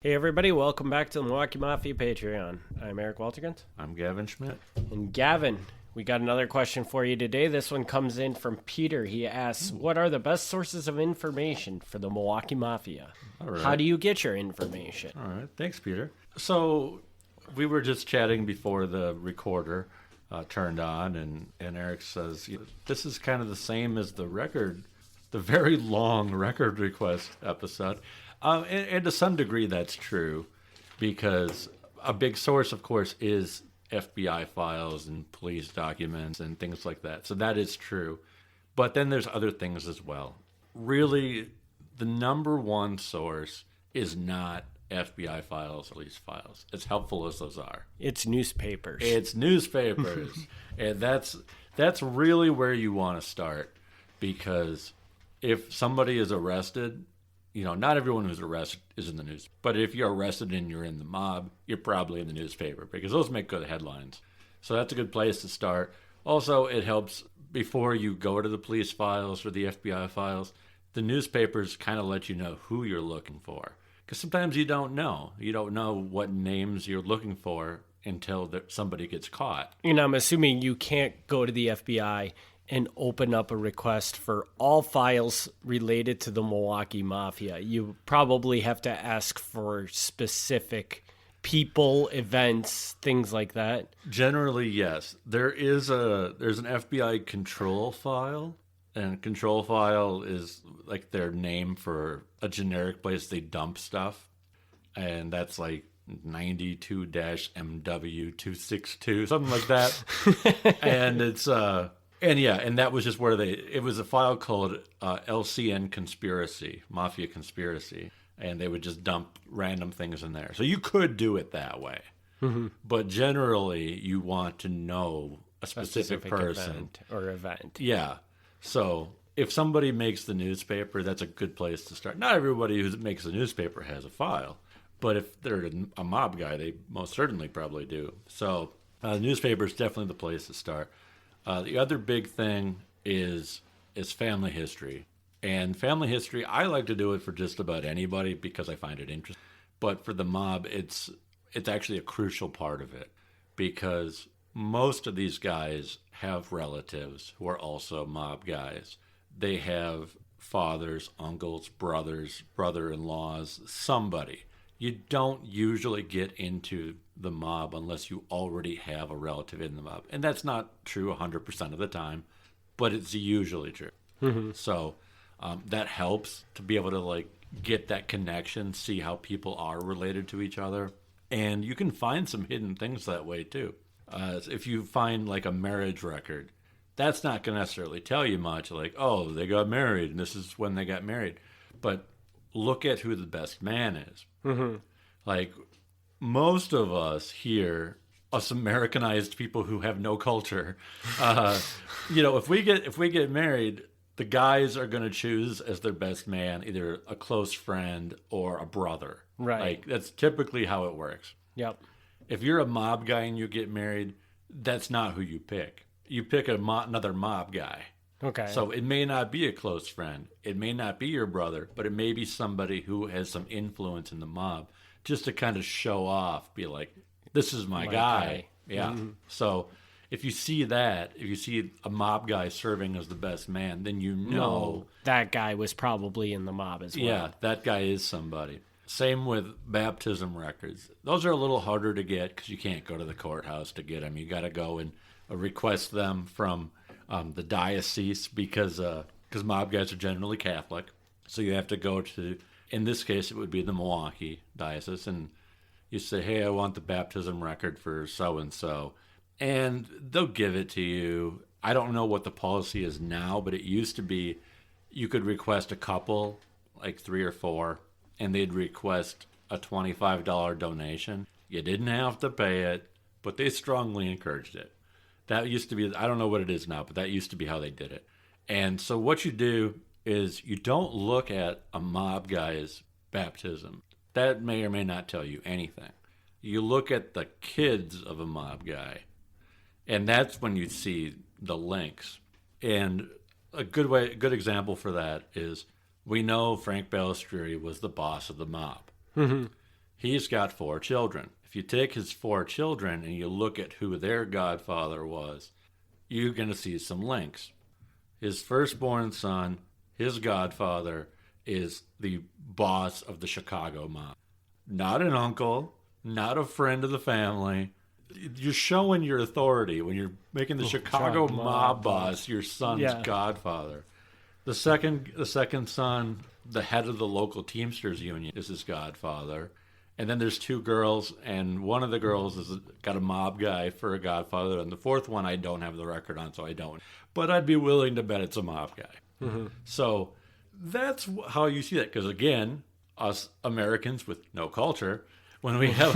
Hey everybody, welcome back to the Milwaukee Mafia Patreon. I'm Eric Waltergans. I'm Gavin Schmitt. And Gavin, we got another question for you today. This one comes in from Peter. He asks, what are the best sources of information for the Milwaukee Mafia? All right. How do you get your information? All right. Thanks, Peter. So we were just chatting before the recorder turned on, and Eric says, this is kind of the same as the very long record request episode. And to some degree, that's true, because a big source, of course, is FBI files and police documents and things like that. So that is true. But then there's other things as well. Really, the number one source is not FBI files, police files, as helpful as those are. It's newspapers. It's newspapers. And that's really where you want to start, because if somebody is arrested, not everyone who's arrested is in the news. But if you're arrested and you're in the mob, you're probably in the newspaper, because those make good headlines. So that's a good place to start. Also, it helps before you go to the police files or the FBI files. The newspapers kind of let you know who you're looking for, because sometimes you don't know. You don't know what names you're looking for until somebody gets caught. I'm assuming you can't go to the FBI and open up a request for all files related to the Milwaukee Mafia. You probably have to ask for specific people, events, things like that. Generally, yes. There's an FBI control file, and control file is like their name for a generic place they dump stuff, and that's like 92-MW262, something like that. And it's And that was just where it was a file called LCN Conspiracy, Mafia Conspiracy, and they would just dump random things in there. So you could do it that way. Mm-hmm. But generally, you want to know a specific person. Event. Yeah. So if somebody makes the newspaper, that's a good place to start. Not everybody who makes the newspaper has a file, but if they're a mob guy, they most certainly probably do. So the newspaper is definitely the place to start. The other big thing is family history. And family history, I like to do it for just about anybody because I find it interesting. But for the mob, it's actually a crucial part of it, because most of these guys have relatives who are also mob guys. They have fathers, uncles, brothers, brother-in-laws, somebody. You don't usually get into the mob unless you already have a relative in the mob. And that's not true 100% of the time, but it's usually true. Mm-hmm. So that helps to be able to get that connection, see how people are related to each other. And you can find some hidden things that way too. If you find a marriage record, that's not going to necessarily tell you much, oh, they got married and this is when they got married. But look at who the best man is. Mm-hmm. Most of us here, us Americanized people who have no culture, if we get married, the guys are going to choose as their best man either a close friend or a brother. Right. That's typically how it works. Yep. If you're a mob guy and you get married, that's not who you pick. You pick another mob guy. Okay. So it may not be a close friend. It may not be your brother, but it may be somebody who has some influence in the mob, just to kind of show off, be like, this is my guy. Yeah. Mm-hmm. So if you see a mob guy serving as the best man, then you know that guy was probably in the mob as well. Yeah, that guy is somebody. Same with baptism records. Those are a little harder to get because you can't go to the courthouse to get them. You got to go and request them from the diocese, because mob guys are generally Catholic. So you have to go to, in this case, it would be the Milwaukee diocese, and you say, hey, I want the baptism record for so-and-so. And they'll give it to you. I don't know what the policy is now, but it used to be you could request a couple, 3 or 4, and they'd request a $25 donation. You didn't have to pay it, but they strongly encouraged it. That used to be, I don't know what it is now, but that used to be how they did it. And so what you do is you don't look at a mob guy's baptism. That may or may not tell you anything. You look at the kids of a mob guy, and that's when you see the links. And a good example for that is, we know Frank Balistrieri was the boss of the mob. Mm-hmm. He's got 4 children. If you take his 4 children and you look at who their godfather was, you're going to see some links. His firstborn son, his godfather, is the boss of the Chicago mob. Not an uncle, not a friend of the family. You're showing your authority when you're making the Chicago mob boss your son's godfather. The second son, the head of the local Teamsters union, is his godfather. And then there's 2 girls, and one of the girls has got a mob guy for a godfather, and the 4th one I don't have the record on, so I don't. But I'd be willing to bet it's a mob guy. Mm-hmm. So that's how you see that. Because again, us Americans with no culture, when we have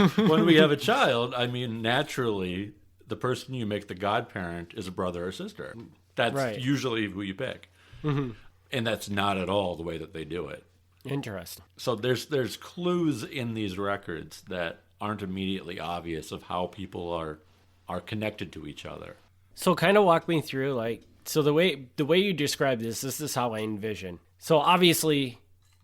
a child, I mean, naturally, the person you make the godparent is a brother or sister. That's usually who you pick. Mm-hmm. And that's not at all the way that they do it. Interesting. So there's clues in these records that aren't immediately obvious of how people are connected to each other. So kind of walk me through, like, so the way you describe this is how I envision. So obviously,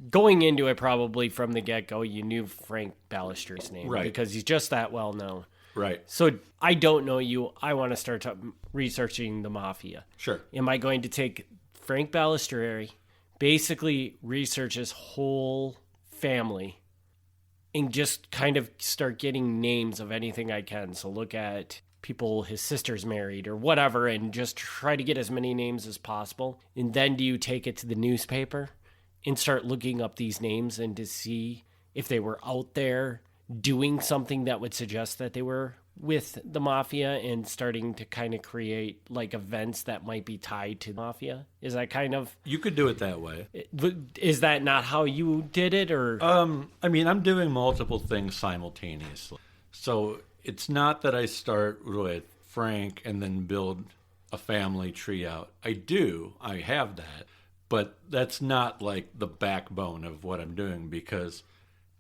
going into it probably from the get-go, you knew Frank Ballester's name. Right. Because he's just that well known. Right. So I don't know you. I want to start researching the Mafia. Sure. Am I going to take Frank Ballester, basically research his whole family, and just kind of start getting names of anything I can? So look at people his sister's married or whatever, and just try to get as many names as possible. And then do you take it to the newspaper and start looking up these names and to see if they were out there doing something that would suggest that they were with the Mafia, and starting to kind of create like events that might be tied to the Mafia? Is that kind of... You could do it that way. Is that not how you did it, or... I mean, I'm doing multiple things simultaneously. So it's not that I start with Frank and then build a family tree out. I have that, but that's not like the backbone of what I'm doing, because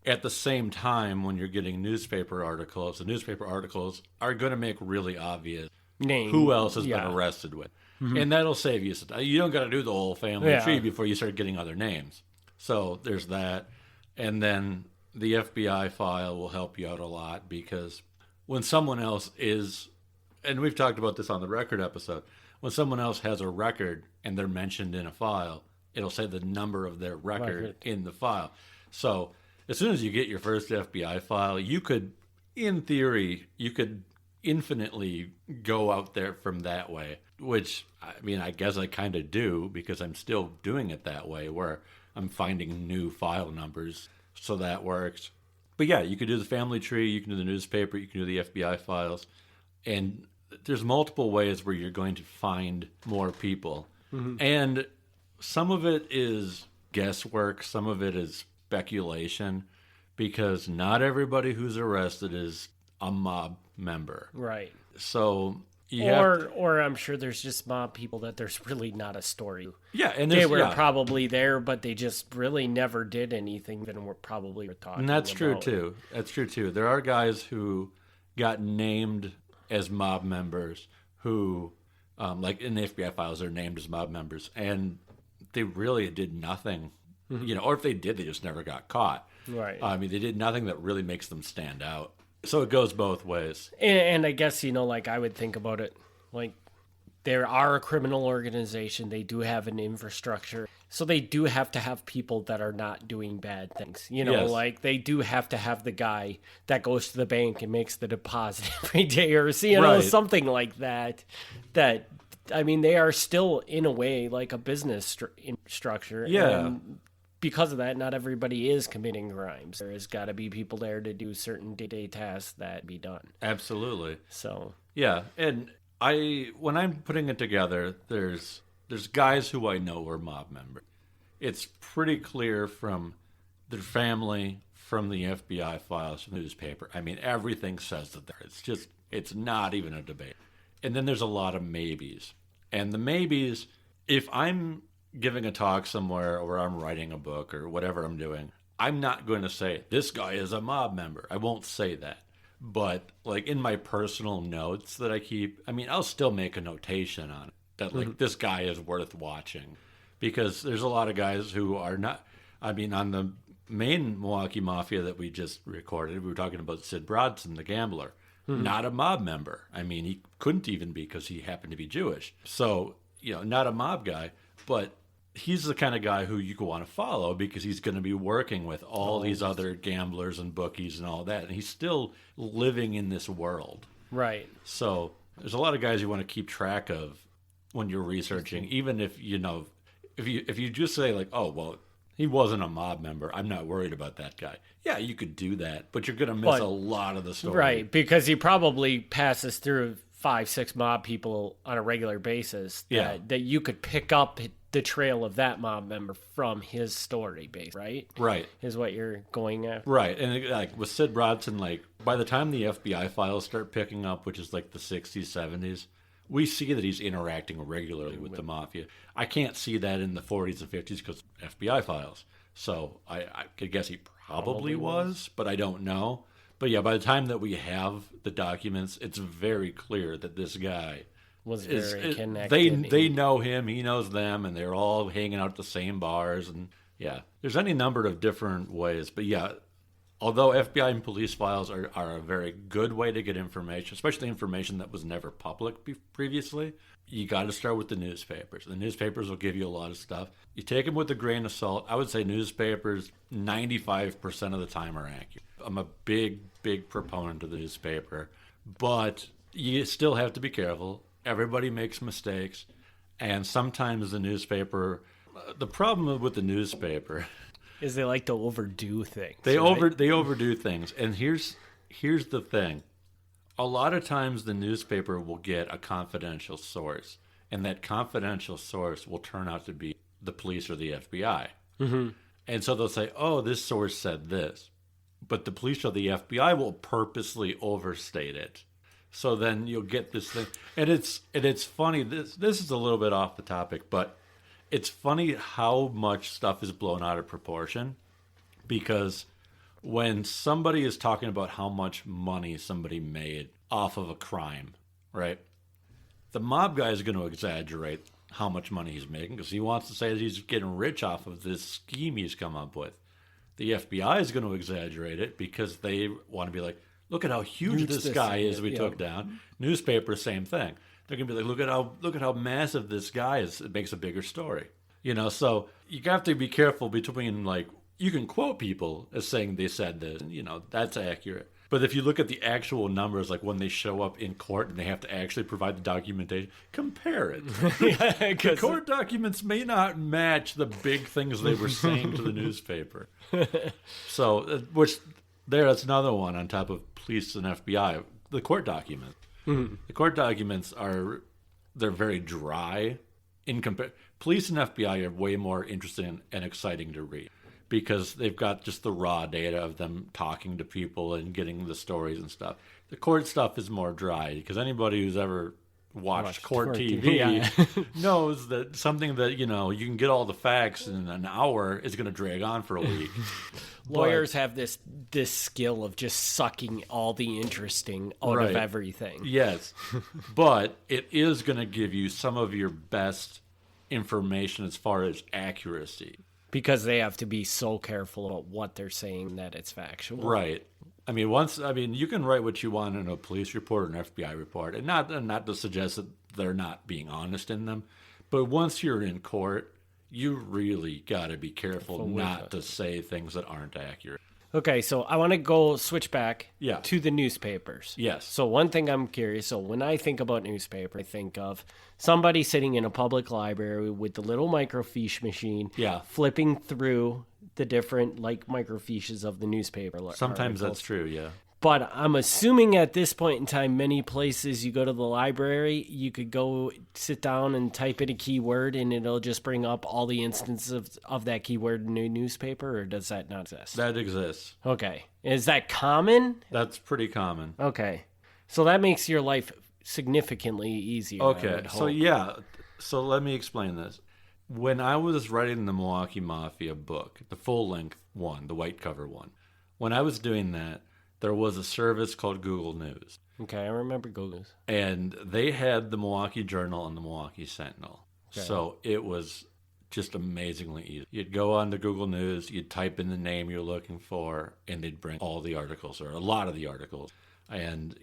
at the same time, when you're getting newspaper articles, the newspaper articles are going to make really obvious name who else has been arrested with. Mm-hmm. And that'll save you some time. You don't got to do the whole family tree before you start getting other names. So there's that. And then the FBI file will help you out a lot, because when someone else is, and we've talked about this on the record episode, when someone else has a record and they're mentioned in a file, it'll say the number of their record in the file. So as soon as you get your first FBI file, you could, in theory, infinitely go out there from that way, which, I mean, I guess I kind of do, because I'm still doing it that way, where I'm finding new file numbers, so that works. But yeah, you could do the family tree, you can do the newspaper, you can do the FBI files, and there's multiple ways where you're going to find more people. Mm-hmm. And some of it is guesswork, some of it is speculation, because not everybody who's arrested is a mob member. Right. So or I'm sure there's just mob people that there's really not a story. Yeah, and they were probably there, but they just really never did anything that we're probably talking. And that's about. true too. That's true too. There are guys who got named as mob members who, like in the FBI files, they're named as mob members, and they really did nothing. Mm-hmm. Or if they did, they just never got caught. Right. I mean, they did nothing that really makes them stand out. So it goes both ways. And I guess, like I would think about it, like there are a criminal organization. They do have an infrastructure. So they do have to have people that are not doing bad things. Yes. Like they do have to have the guy that goes to the bank and makes the deposit every day, or something like that. That, I mean, they are still in a way like a business structure. Yeah. And because of that, not everybody is committing crimes. There has got to be people there to do certain day-to-day tasks that be done. Absolutely. So yeah, and when I'm putting it together, there's guys who I know are mob members. It's pretty clear from their family, from the FBI files, from the newspaper. I mean, everything says that it's not even a debate. And then there's a lot of maybes. And the maybes, if I'm giving a talk somewhere or I'm writing a book or whatever I'm doing, I'm not going to say, this guy is a mob member. I won't say that. But like in my personal notes that I keep, I mean, I'll still make a notation on it that like this guy is worth watching, because there's a lot of guys who are not, I mean, on the main Milwaukee Mafia that we just recorded, we were talking about Sid Brodson, the gambler. Not a mob member. I mean, he couldn't even be because he happened to be Jewish. So, not a mob guy, but he's the kind of guy who you want to follow because he's going to be working with all these other gamblers and bookies and all that. And he's still living in this world. Right. So there's a lot of guys you want to keep track of when you're researching, even if, if you just say like, oh, well, he wasn't a mob member, I'm not worried about that guy. Yeah, you could do that, but you're going to miss a lot of the story. Right, because he probably passes through 5-6 mob people on a regular basis that you could pick up the trail of that mob member from his story base, right? Right. Is what you're going at. Right. And like with Sid Brodson, like by the time the FBI files start picking up, which is like the 60s, 70s, we see that he's interacting regularly with the mafia. I can't see that in the 40s and 50s because FBI files. So I could guess he probably was, but I don't know. But yeah, by the time that we have the documents, it's very clear that this guy was very connected. They know him, he knows them, and they're all hanging out at the same bars. And yeah, there's any number of different ways. But yeah, although FBI and police files are a very good way to get information, especially information that was never public previously, you got to start with the newspapers. The newspapers will give you a lot of stuff. You take them with a grain of salt. I would say newspapers 95% of the time are accurate. I'm a big proponent of the newspaper, but you still have to be careful. Everybody makes mistakes, and sometimes the newspaper, the problem with the newspaper is they like to overdo things. They overdo things. And here's the thing. A lot of times the newspaper will get a confidential source, and that confidential source will turn out to be the police or the FBI. Mm-hmm. And so they'll say, oh, this source said this. But the police or the FBI will purposely overstate it. So then you'll get this thing. And it's funny. This is a little bit off the topic, but it's funny how much stuff is blown out of proportion, because when somebody is talking about how much money somebody made off of a crime, right? The mob guy is going to exaggerate how much money he's making because he wants to say that he's getting rich off of this scheme he's come up with. The FBI is going to exaggerate it because they want to be like, look at how huge this guy is we took down. Newspaper, same thing. They're going to be like, look at how massive this guy is. It makes a bigger story. So you have to be careful between, like, you can quote people as saying they said this, and, that's accurate. But if you look at the actual numbers, like when they show up in court and they have to actually provide the documentation, compare it. The court documents may not match the big things they were saying to the newspaper. So, that's another one on top of police and FBI, the court documents. Mm-hmm. The court documents they're very dry. Police and FBI are way more interesting and exciting to read because they've got just the raw data of them talking to people and getting the stories and stuff. The court stuff is more dry because anybody who's ever watched court TV knows that something that, you can get all the facts in an hour is going to drag on for a week. Lawyers have this skill of just sucking all the interesting out of everything. Yes, but it is going to give you some of your best information as far as accuracy. Because they have to be so careful about what they're saying that it's factual. Right. I mean, you can write what you want in a police report or an FBI report, and not to suggest that they're not being honest in them, but once you're in court, you really got to be careful not to say things that aren't accurate. Okay, so I want to switch back to the newspapers. Yes. So one thing I'm curious, so when I think about newspaper, I think of somebody sitting in a public library with the little microfiche machine, flipping through the different microfiches of the newspaper. Sometimes that's true, yeah. But I'm assuming at this point in time, many places you go to the library, you could go sit down and type in a keyword and it'll just bring up all the instances of that keyword in a newspaper, or does that not exist? That exists. Okay. Is that common? That's pretty common. Okay. So that makes your life significantly easier. Okay. So let me explain this. When I was writing the Milwaukee Mafia book, the full-length one, the white cover one, when I was doing that, there was a service called Google News. Okay, I remember Google News. And they had the Milwaukee Journal and the Milwaukee Sentinel. Okay. So it was just amazingly easy. You'd go on to Google News, you'd type in the name you're looking for, and they'd bring all the articles, or a lot of the articles. And,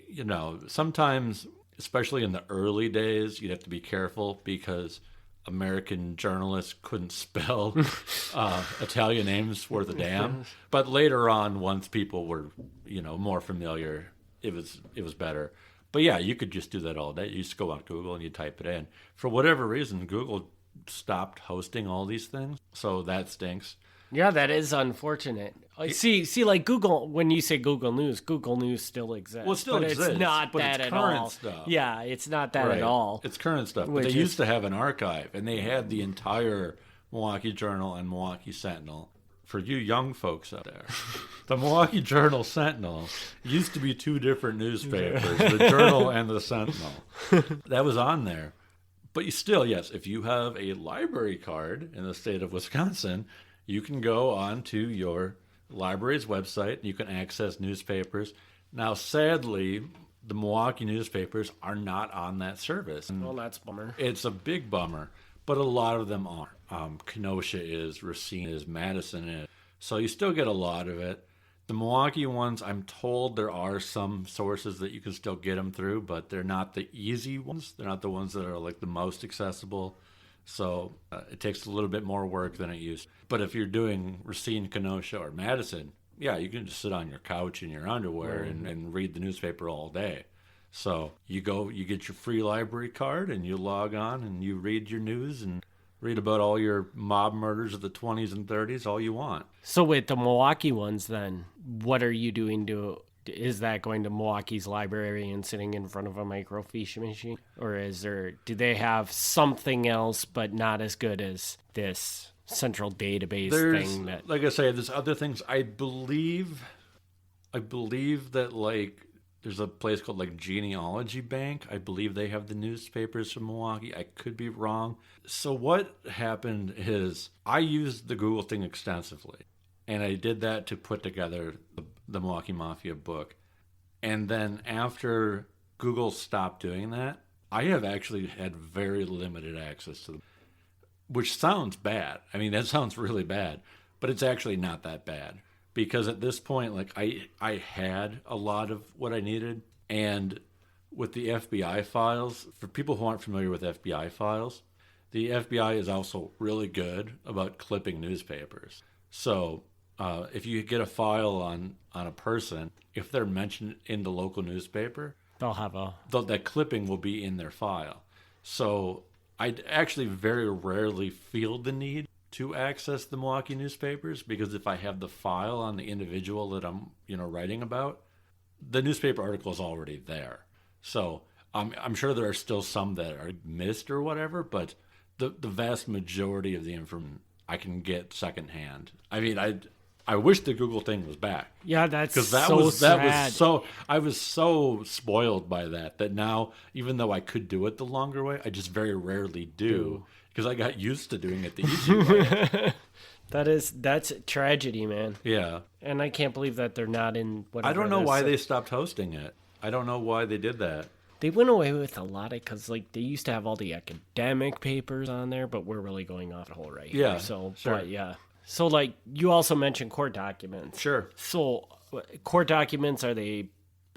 sometimes, especially in the early days, you'd have to be careful because American journalists couldn't spell Italian names worth a damn. But later on, once people were, more familiar, it was better. But yeah, you could just do that all day. You just go on Google and you type it in. For whatever reason, Google stopped hosting all these things, so that stinks. Yeah, that is unfortunate. See, like Google, when you say Google News still exists. Well, it still exists, it's not but that it's at current all. stuff. Yeah, it's not that Right. at all. It's current stuff. But they used to have an archive, and they had the entire Milwaukee Journal and Milwaukee Sentinel. For you young folks out there, the Milwaukee Journal Sentinel used to be two different newspapers, the Journal and the Sentinel. That was on there. But you still, yes, if you have a library card in the state of Wisconsin, you can go onto your library's website and you can access newspapers. Now, sadly, the Milwaukee newspapers are not on that service. Well, that's a bummer. It's a big bummer, but a lot of them are. Kenosha is, Racine is, Madison is. So you still get a lot of it. The Milwaukee ones, I'm told there are some sources that you can still get them through, but they're not the easy ones. They're not the ones that are like the most accessible. So it takes a little bit more work than it used to. But if you're doing Racine, Kenosha, or Madison, yeah, you can just sit on your couch in your underwear and read the newspaper all day. So you get your free library card, and you log on, and you read your news and read about all your mob murders of the 20s and 30s, all you want. So with the Milwaukee ones, then, what are you doing is that going to Milwaukee's library and sitting in front of a microfiche machine? Or do they have something else but not as good as this central database thing? Like I say, there's other things. I believe that, like, there's a place called, like, Genealogy Bank. I believe they have the newspapers from Milwaukee. I could be wrong. So what happened is I used the Google thing extensively. And I did that to put together the Milwaukee Mafia book. And then after Google stopped doing that, I have actually had very limited access to them, which sounds bad. I mean, that sounds really bad, but it's actually not that bad. Because at this point, like, I had a lot of what I needed. And with the FBI files, for people who aren't familiar with FBI files, the FBI is also really good about clipping newspapers. So if you get a file on a person, if they're mentioned in the local newspaper, they'll have that clipping will be in their file. So I actually very rarely feel the need to access the Milwaukee newspapers, because if I have the file on the individual that I'm writing about, the newspaper article is already there. So I'm sure there are still some that are missed or whatever, but the vast majority of the information I can get secondhand. I mean, I wish the Google thing was back. Yeah, that's because sad. I was so spoiled by that now, even though I could do it the longer way, I just very rarely do. Because I got used to doing it the easy way. That's tragedy, man. Yeah. And I can't believe that they're not in whatever. I don't know why they stopped hosting it. I don't know why they did that. They went away with a lot of, because like they used to have all the academic papers on there, but we're really going off the whole right here. Yeah. So, sure. But yeah. So like you also mentioned court documents. Sure. So court documents, are they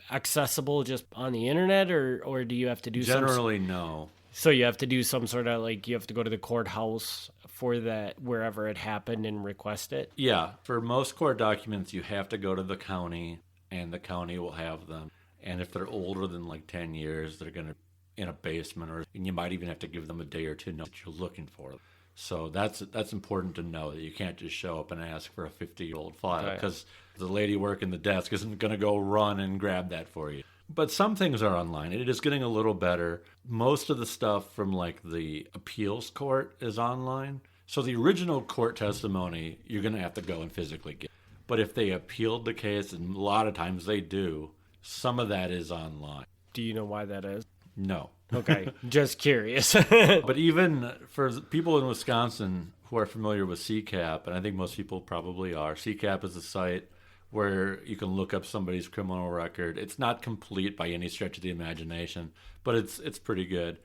accessible just on the internet, or do you have to do Generally, no. So you have to do some sort of, like, you have to go to the courthouse for that, wherever it happened, and request it? Yeah. For most court documents, you have to go to the county, and the county will have them. And if they're older than, like, 10 years, they're going to in a basement, and you might even have to give them a day or two to know that you're looking for them. So that's important to know, that you can't just show up and ask for a 50-year-old file, because the lady working the desk isn't going to go run and grab that for you. But some things are online. It is getting a little better. Most of the stuff from, like, the appeals court is online. So the original court testimony, you're going to have to go and physically get. But if they appealed the case, and a lot of times they do, some of that is online. Do you know why that is? No. Okay, just curious. But even for people in Wisconsin who are familiar with CCAP, and I think most people probably are, CCAP is a site where you can look up somebody's criminal record. It's not complete by any stretch of the imagination, but it's pretty good.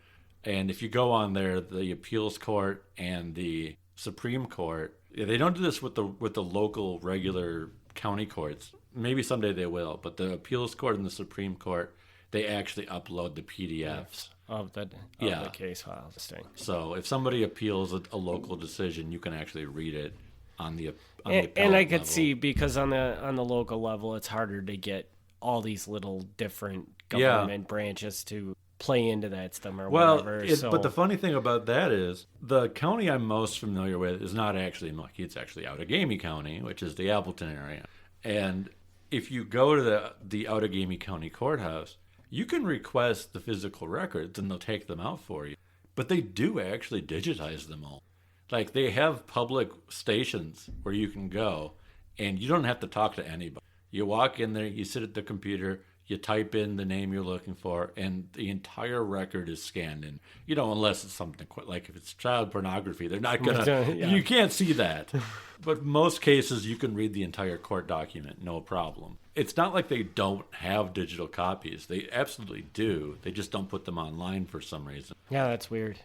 And if you go on there, the appeals court and the Supreme Court, they don't do this with the local regular county courts. Maybe someday they will, but the appeals court and the Supreme Court, they actually upload the PDFs of the case files. So if somebody appeals a local decision, you can actually read it on the and I could level. see, because on the local level, it's harder to get all these little different government branches to play into that stuff or whatever. But the funny thing about that is the county I'm most familiar with is not actually Milwaukee. It's actually Outagamie County, which is the Appleton area. And if you go to the Outagamie County Courthouse, you can request the physical records and they'll take them out for you. But they do actually digitize them all. Like, they have public stations where you can go and you don't have to talk to anybody. You walk in there, you sit at the computer, you type in the name you're looking for, and the entire record is scanned in. Unless it's something like if it's child pornography, they're not going to, you can't see that. But most cases, you can read the entire court document, no problem. It's not like they don't have digital copies. They absolutely do. They just don't put them online for some reason. Yeah, that's weird.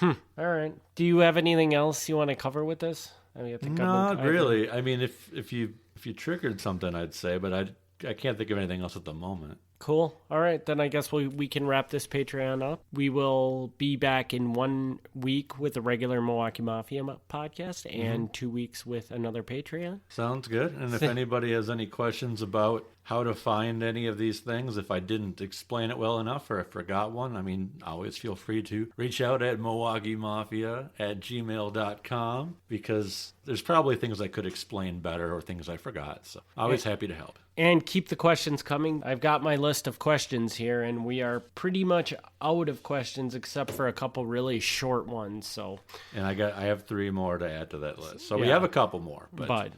All right. Do you have anything else you want to cover with this? Not really. I mean, if you triggered something, I'd say, but I can't think of anything else at the moment. Cool. All right, then I guess we can wrap this Patreon up. We will be back in 1 week with a regular Milwaukee Mafia podcast and 2 weeks with another Patreon. Sounds good. And if anybody has any questions about how to find any of these things, if I didn't explain it well enough or I forgot one, always feel free to reach out at MilwaukeeMafia@gmail.com, because there's probably things I could explain better or things I forgot. So always happy to help. And keep the questions coming. I've got my list of questions here, and we are pretty much out of questions except for a couple really short ones. So, and I have 3 more to add to that list. So we have a couple more, but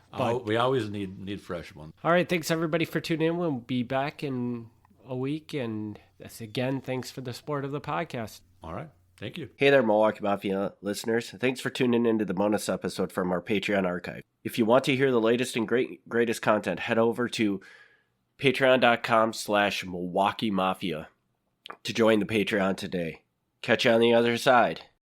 we always need fresh ones. All right, thanks everybody for tuning in. We'll be back in a week, and again, thanks for the support of the podcast. All right. Thank you. Hey there, Milwaukee Mafia listeners. Thanks for tuning into the bonus episode from our Patreon archive. If you want to hear the latest and greatest content, head over to patreon.com/MilwaukeeMafia to join the Patreon today. Catch you on the other side.